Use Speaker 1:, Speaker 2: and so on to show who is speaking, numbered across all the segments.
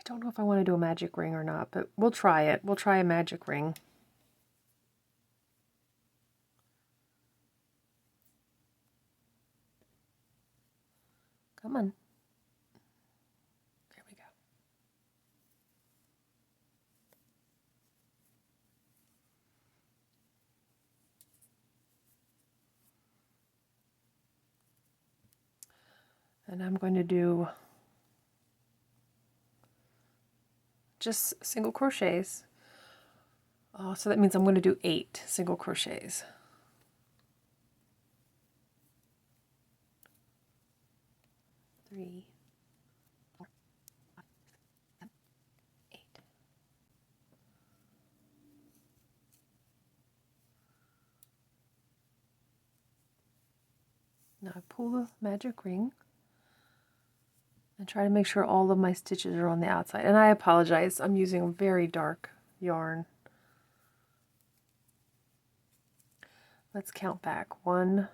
Speaker 1: don't know if I want to do a magic ring or not, but we'll try it. We'll try a magic ring. Come on. There we go. And I'm going to do just single crochets. So that means I'm going to do 8 single crochets. 3, 4, 5, 6, 7, 8. Now I pull the magic ring and try to make sure all of my stitches are on the outside. And I apologize, I'm using a very dark yarn. Let's count back. 1,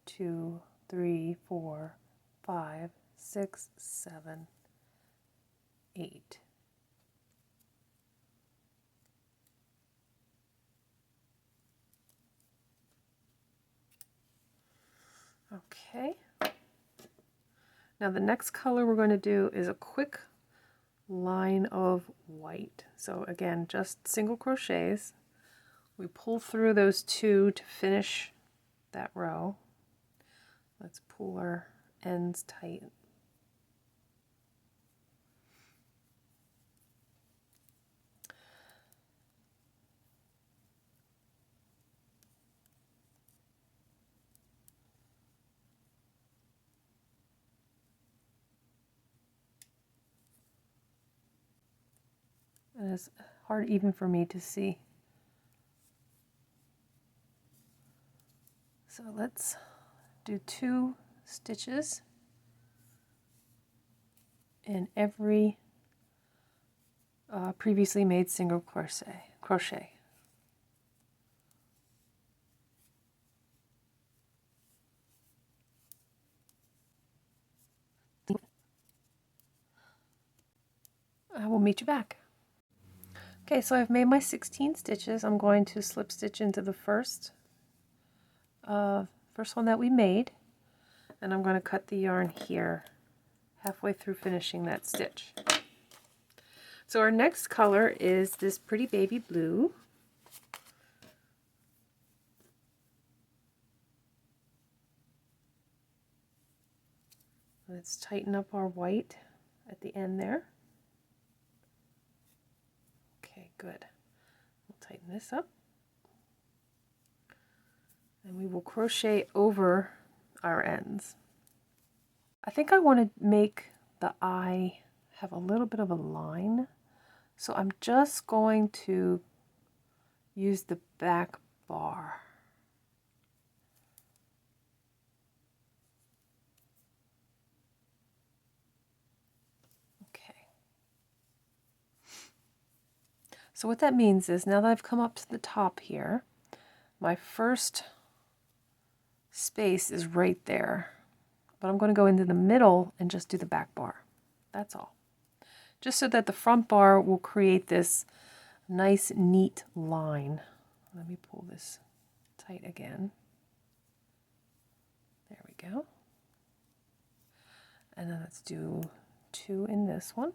Speaker 1: 2, 3, 4, 5, 6, 7, 8. Okay. Now the next color we're going to do is a quick line of white. So again, just single crochets. We pull through those 2 to finish that row. Let's pull our ends tight. And it's hard even for me to see. So let's do 2 stitches in every previously made single crochet. I will meet you back. Okay, so I've made my 16 stitches. I'm going to slip stitch into the first one that we made, and I'm going to cut the yarn here halfway through finishing that stitch. So our next color is this pretty baby blue. Let's tighten up our white at the end there. Okay, good. We'll tighten this up. And we will crochet over our ends. I think I want to make the eye have a little bit of a line. So I'm just going to use the back bar. So what that means is now that I've come up to the top here, my first space is right there. But I'm going to go into the middle and just do the back bar. That's all. Just so that the front bar will create this nice, neat line. Let me pull this tight again. There we go. And then let's do 2 in this one.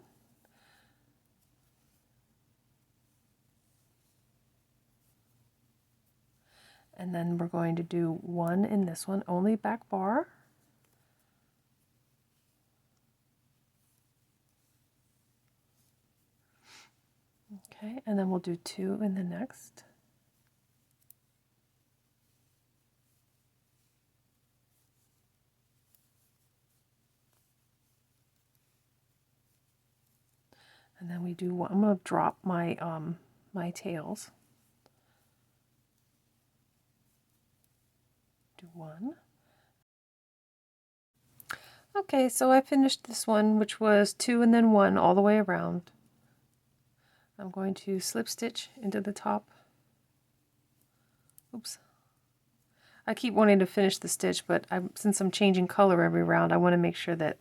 Speaker 1: And then we're going to do 1 in this one, only back bar. Okay, and then we'll do 2 in the next. And then we do 1. I'm going to drop my my tails. Do 1. Okay, so I finished this one, which was 2 and then 1 all the way around. I'm going to slip stitch into the top. Oops. I keep wanting to finish the stitch, but since I'm changing color every round, I want to make sure that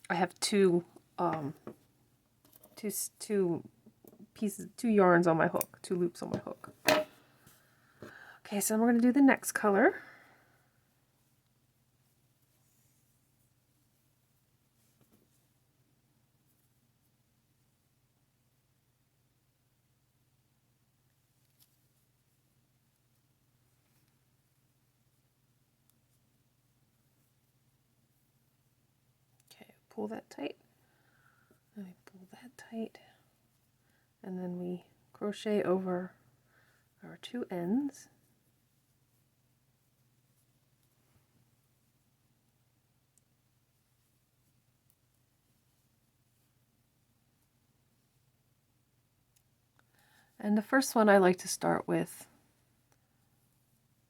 Speaker 1: I have 2 two pieces, 2 yarns on my hook, 2 loops on my hook. Okay, so then we're going to do the next color. Okay, pull that tight. Let me pull that tight. And then we crochet over our 2 ends. And the first one I like to start with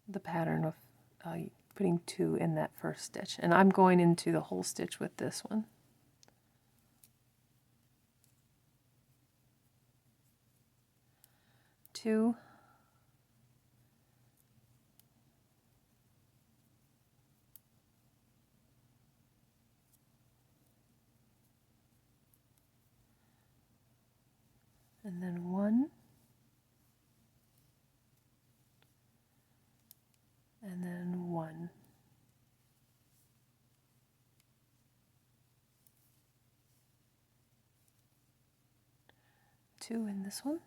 Speaker 1: the pattern of putting 2 in that first stitch. And I'm going into the whole stitch with this one. Two, and then 1, and then 1. Two in this one.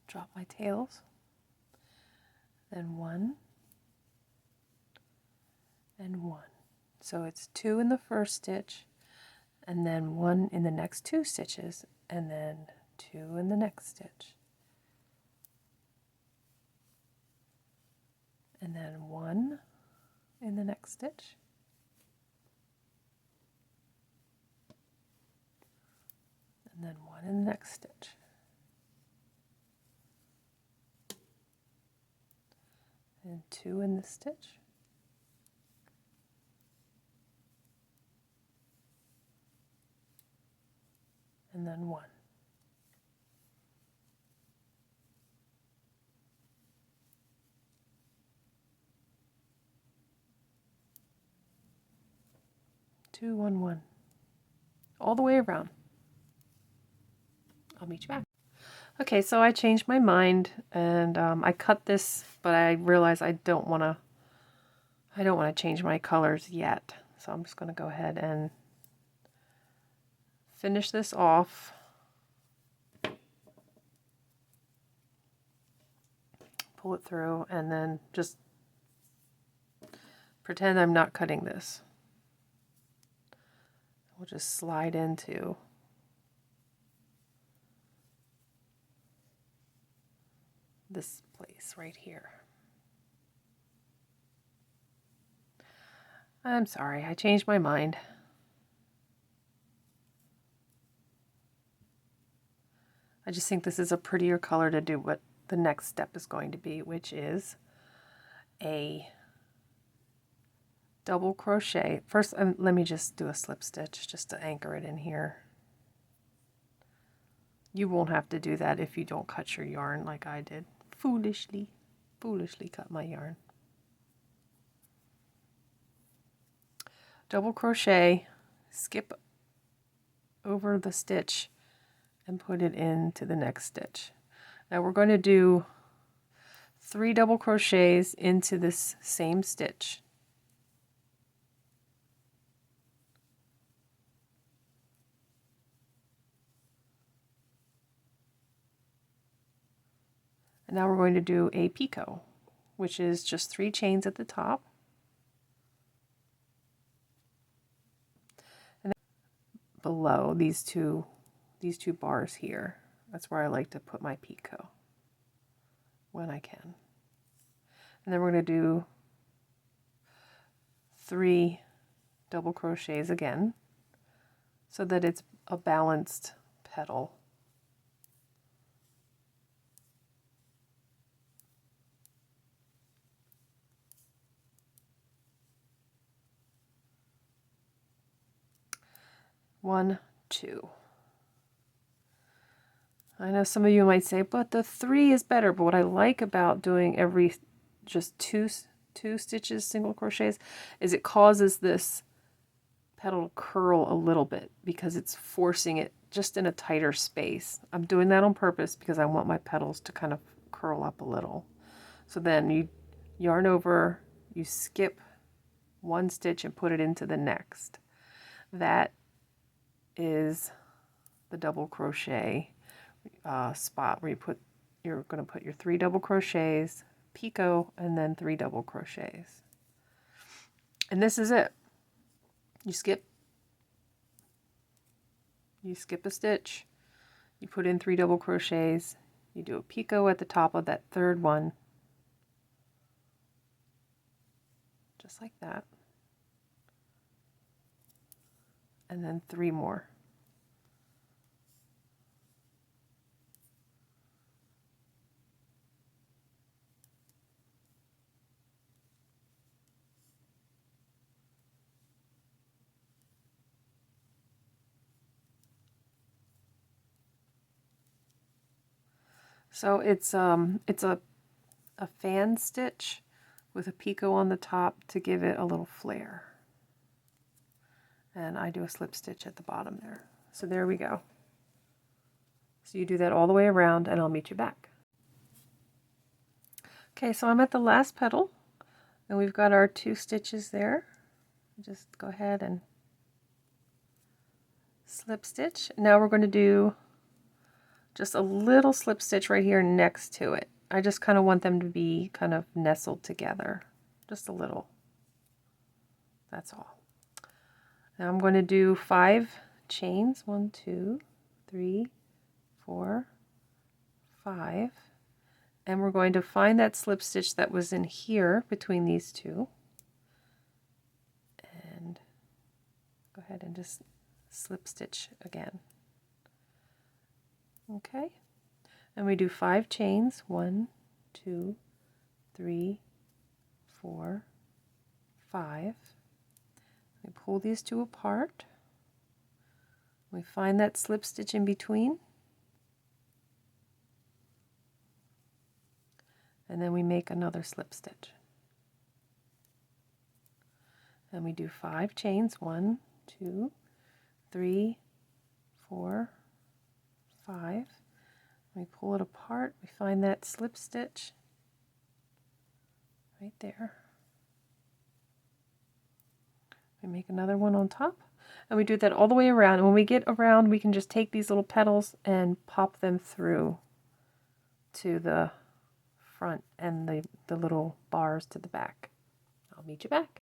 Speaker 1: Drop my tails, then 1 and 1. So it's 2 in the first stitch, and then 1 in the next 2 stitches, and then 2 in the next stitch, and then 1 in the next stitch, and then 1 in the next stitch. And 2 in this stitch, and then 1. Two, 1, 1. All the way around. I'll meet you back. Okay, so I changed my mind and I cut this, but I realized I don't want to change my colors yet. So I'm just going to go ahead and finish this off. Pull it through and then just pretend I'm not cutting this. We'll just slide into this place right here. I'm sorry, I changed my mind. I just think this is a prettier color to do what the next step is going to be, which is a double crochet. First, let me just do a slip stitch just to anchor it in here. You won't have to do that if you don't cut your yarn like I did. Foolishly cut my yarn. Double crochet, skip over the stitch and put it into the next stitch. Now we're going to do 3 double crochets into this same stitch. And now we're going to do a picot, which is just 3 chains at the top. And then below these two bars here, that's where I like to put my picot when I can. And then we're going to do 3 double crochets again so that it's a balanced petal. One, 2. I know some of you might say, but the 3 is better. But what I like about doing just two 2 stitches single crochets is it causes this petal to curl a little bit because it's forcing it just in a tighter space. I'm doing that on purpose because I want my petals to kind of curl up a little. So then you yarn over, you skip 1 stitch and put it into the next. That is the double crochet spot where you're going to put your 3 double crochets, picot, and then 3 double crochets. And this is it. You skip a stitch, you put in 3 double crochets, you do a picot at the top of that 3rd one, just like that, and then 3 more. So it's a fan stitch with a picot on the top to give it a little flare. And I do a slip stitch at the bottom there. So there we go. So you do that all the way around and I'll meet you back. Okay, so I'm at the last petal and we've got our 2 stitches there. Just go ahead and slip stitch. Now we're going to do just a little slip stitch right here next to it. I just kind of want them to be kind of nestled together. Just a little. That's all. Now I'm going to do 5 chains. 1, 2, 3, 4, 5. And we're going to find that slip stitch that was in here between these 2. And go ahead and just slip stitch again. Okay, and we do 5 chains. 1, 2, 3, 4, 5. We pull these 2 apart. We find that slip stitch in between, and then we make another slip stitch. And we do 5 chains. 1, 2, 3, 4, 5. We pull it apart, we find that slip stitch right there. We make another one on top, and we do that all the way around. And when we get around, we can just take these little petals and pop them through to the front and the little bars to the back. I'll meet you back.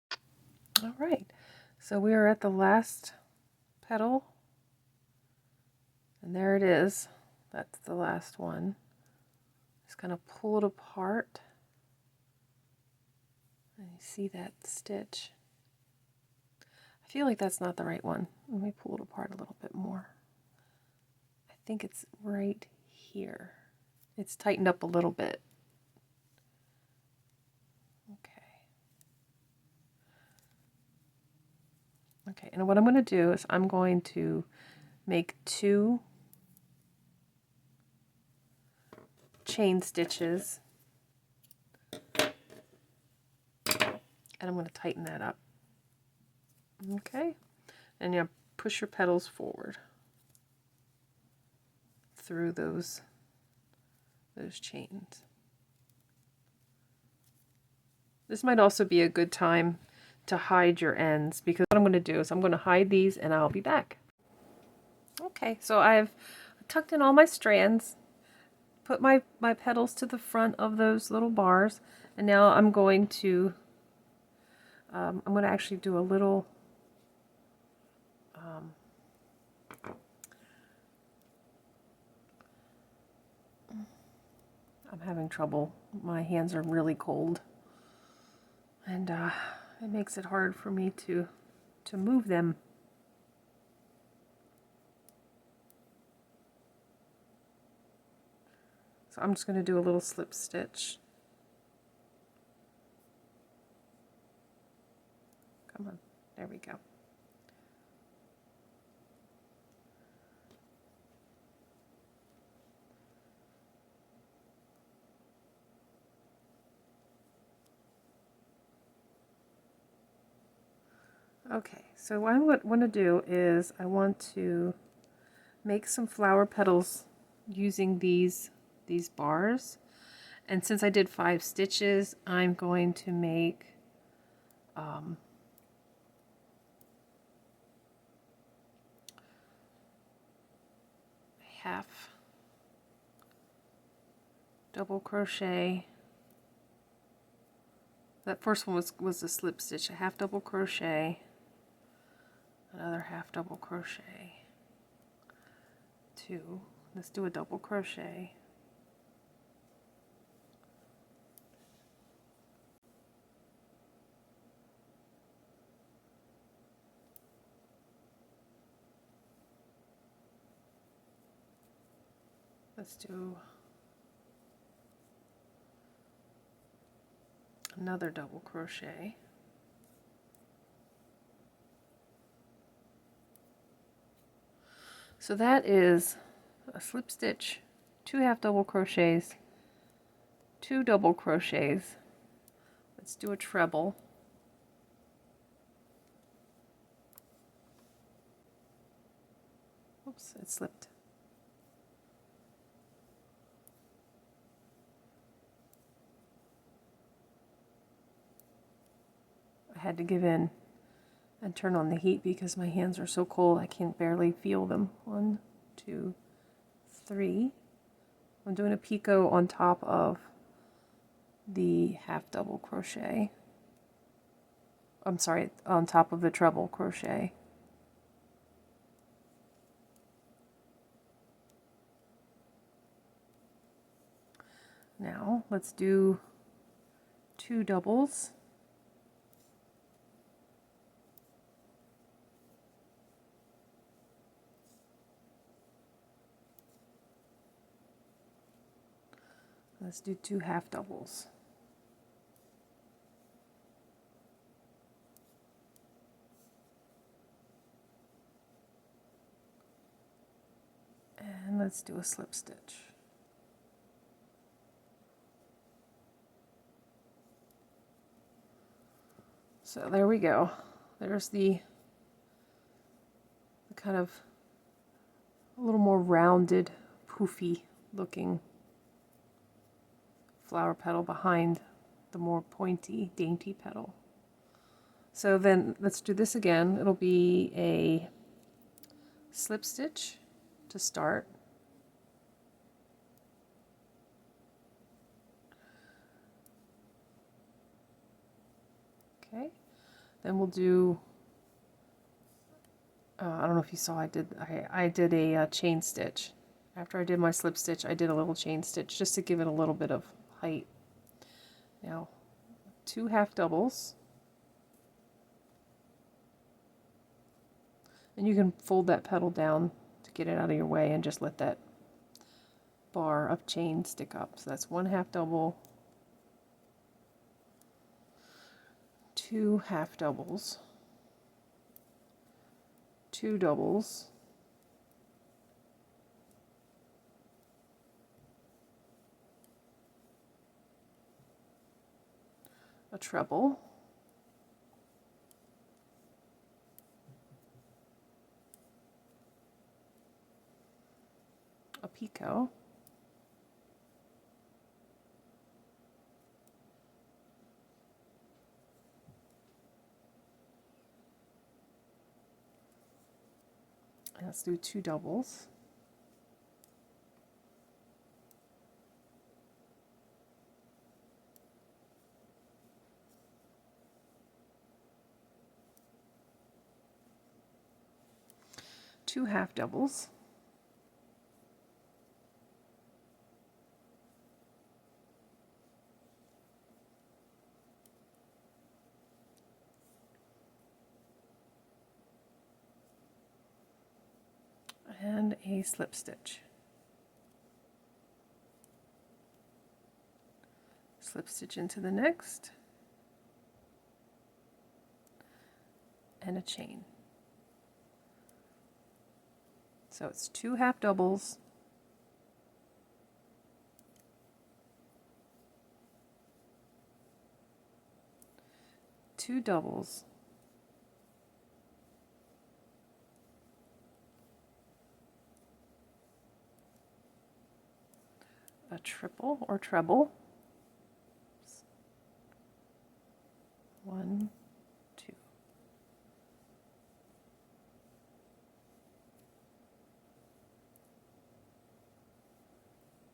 Speaker 1: All right, so we are at the last petal. And there it is. That's the last one. Just kind of pull it apart. And you see that stitch. I feel like that's not the right one. Let me pull it apart a little bit more. I think it's right here. It's tightened up a little bit. Okay, and what I'm going to do is I'm going to make 2 chain stitches, and I'm going to tighten that up. Okay, and you push your petals forward through those chains. This might also be a good time to hide your ends, because what I'm going to do is I'm going to hide these and I'll be back. Okay, so I've tucked in all my strands, put my petals to the front of those little bars, and now I'm going to actually do a little I'm having trouble. My hands are really cold, and it makes it hard for me to move them. So I'm just going to do a little slip stitch. Come on, there we go. Okay, so what I want to do is I want to make some flower petals using these bars. And since I did 5 stitches, I'm going to make half double crochet. That first one was a slip stitch, a half double crochet, another half double crochet, 2, let's do a double crochet, let's do another double crochet, so that is a slip stitch, 2 half double crochets, 2 double crochets. Let's do a treble, oops, it slipped, I had to give in and turn on the heat because my hands are so cold I can barely feel them. 1, 2, 3. I'm doing a picot on top of the half double crochet. I'm sorry, on top of the treble crochet. Now let's do 2 doubles. Let's do 2 half doubles. And let's do a slip stitch. So there we go. There's the kind of a little more rounded, poofy looking flower petal behind the more pointy, dainty petal. So then let's do this again. It'll be a slip stitch to start. Okay, then we'll do, I don't know if you saw, I did a chain stitch. After I did my slip stitch, I did a little chain stitch just to give it a little bit of height. Now, 2 half doubles. And you can fold that petal down to get it out of your way and just let that bar of chain stick up. So that's 1 half double, 2 half doubles, 2 doubles, a treble, a picot, and let's do 2 doubles, two half doubles, and a slip stitch. Slip stitch into the next, and a chain. So it's 2 half doubles, two doubles, a triple or treble. 1, 2.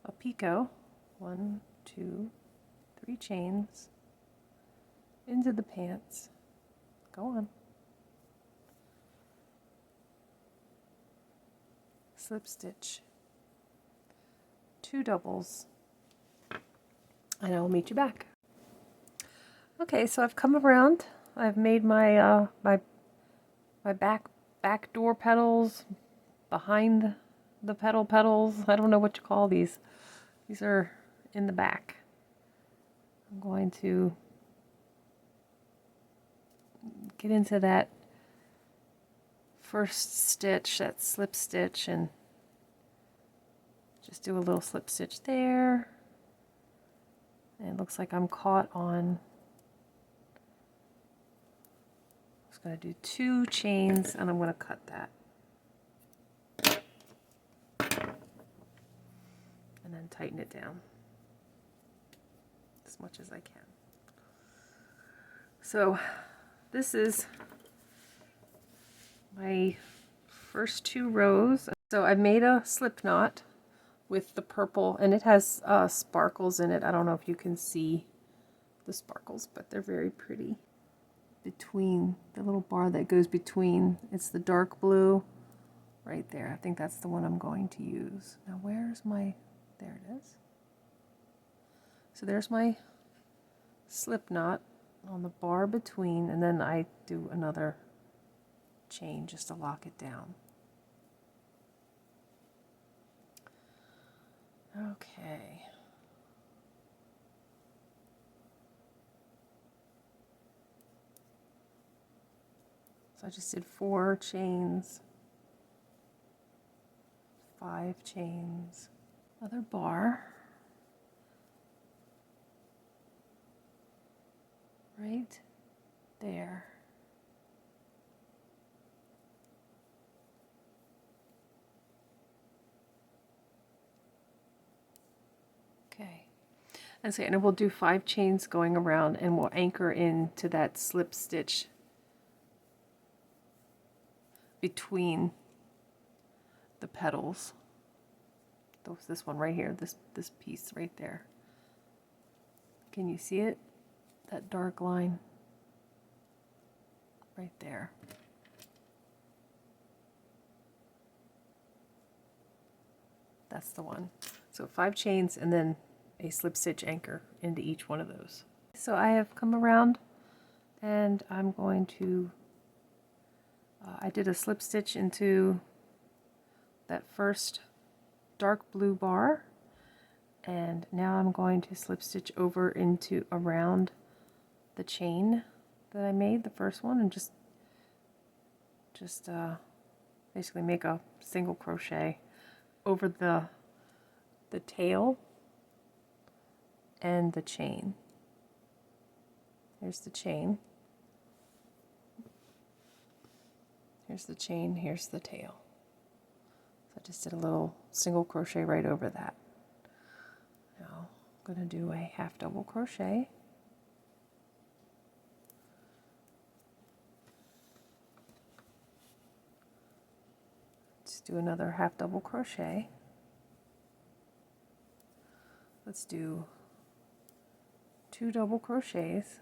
Speaker 1: A picot. 1, 2, 3 chains into the pants. Go on. Slip stitch. 2 doubles. And I will meet you back. Okay, so I've come around. I've made my my back door petals behind the petals. I don't know what you call these. These are in the back. I'm going to get into that first stitch, that slip stitch, and just do a little slip stitch there. And it looks like I'm caught on. I'm just going to do 2 chains, and I'm going to cut that. And then tighten it down as much as I can. So this is my first 2 rows. So I've made a slip knot with the purple, and it has sparkles in it. I don't know if you can see the sparkles, but they're very pretty. Between the little bar that goes between, it's the dark blue right there. I think that's the one I'm going to use. Now where's my, there it is. So there's my slip knot on the bar between, and then I do another chain just to lock it down. Okay. So I just did 4 chains, 5 chains, another bar, right there. Okay. And we'll do 5 chains going around, and we'll anchor into that slip stitch between the petals. This one right here, this piece right there. Can you see it? That dark line right there. That's the one. So 5 chains and then a slip stitch anchor into each one of those. So I have come around, and I'm going to I did a slip stitch into that first dark blue bar, and now I'm going to slip stitch over into around the chain that I made, the first one, and just basically make a single crochet over the tail and the chain. Here's the chain. Here's the chain, here's the tail. So I just did a little single crochet right over that. Now I'm going to do a half double crochet. Let's do another half double crochet. Let's do 2 double crochets.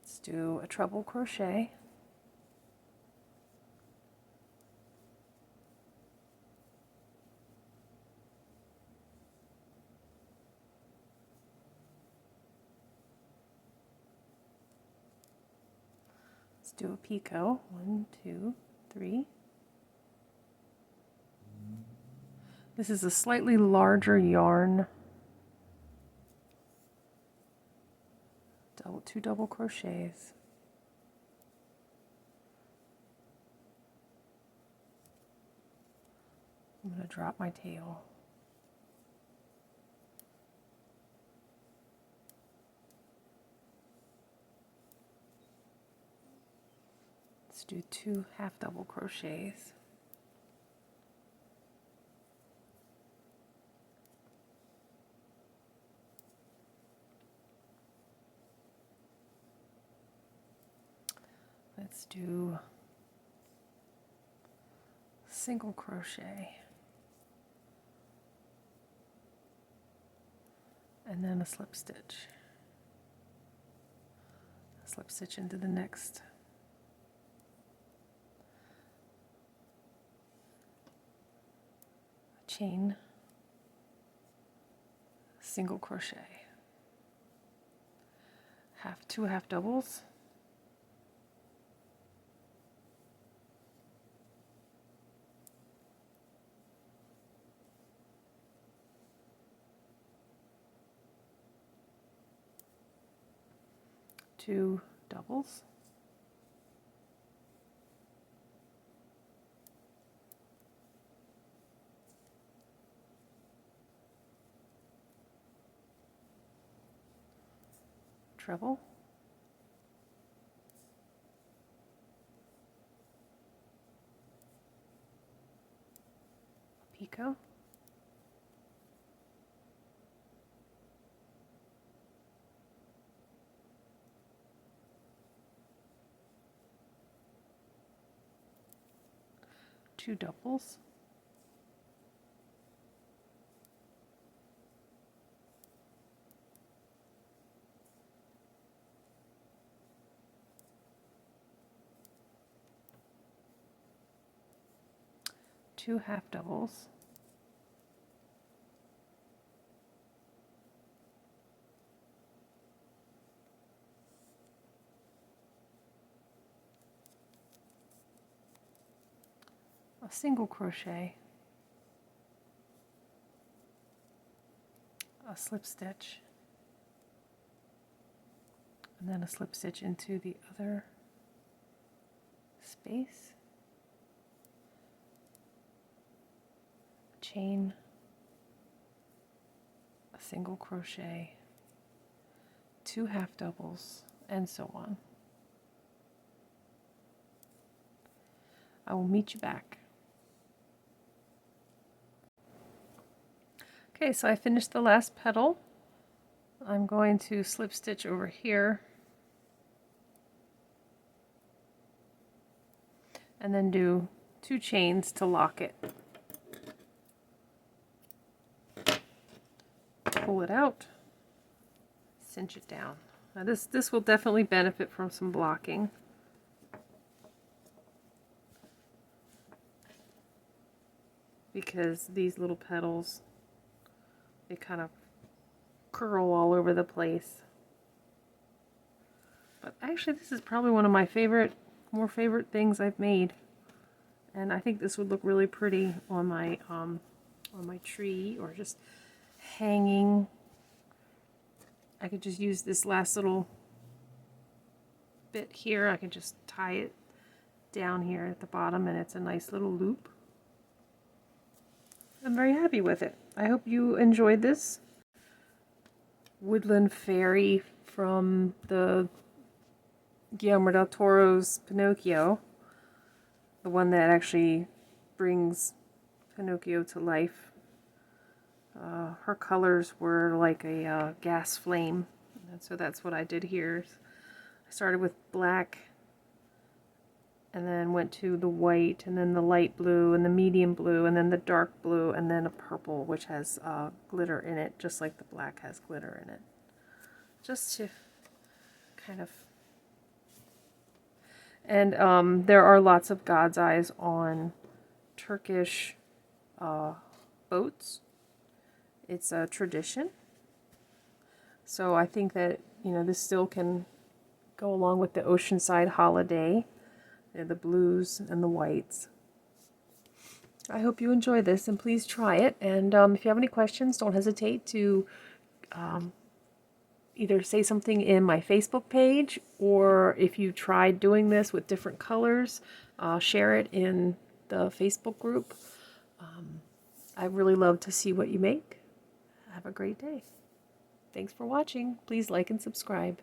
Speaker 1: Let's do a treble crochet. Let's do a picot. 1, 2, 3. This is a slightly larger yarn. 2 double crochets. I'm going to drop my tail. Let's do 2 half double crochets. Let's do single crochet and then a slip stitch. A slip stitch into the next. Chain, single crochet, 2 half doubles, two doubles, treble, picot, two doubles, two half doubles, a single crochet, a slip stitch, and then a slip stitch into the other space, a chain, a single crochet, 2 half doubles, and so on. I will meet you back. Okay, so I finished the last petal. I'm going to slip stitch over here and then do 2 chains to lock it. Pull it out, cinch it down. Now this will definitely benefit from some blocking. Because these little petals, they kind of curl all over the place. But actually this is probably one of my more favorite things I've made. And I think this would look really pretty on my tree, or just hanging. I could just use this last little bit here. I could just tie it down here at the bottom and it's a nice little loop. I'm very happy with it. I hope you enjoyed this woodland fairy from the Guillermo del Toro's Pinocchio, the one that actually brings Pinocchio to life. Her colors were like a gas flame, and so that's what I did here. I started with black, and then went to the white, and then the light blue, and the medium blue, and then the dark blue, and then a purple, which has glitter in it, just like the black has glitter in it. Just to kind of... And there are lots of God's eyes on Turkish boats. It's a tradition. So I think that, you know, this still can go along with the oceanside holiday. The blues and the whites. I hope you enjoy this, and please try it. And if you have any questions, don't hesitate to either say something in my Facebook page, or if you tried doing this with different colors, share it in the Facebook group. I really love to see what you make. Have a great day. Thanks for watching. Please like and subscribe.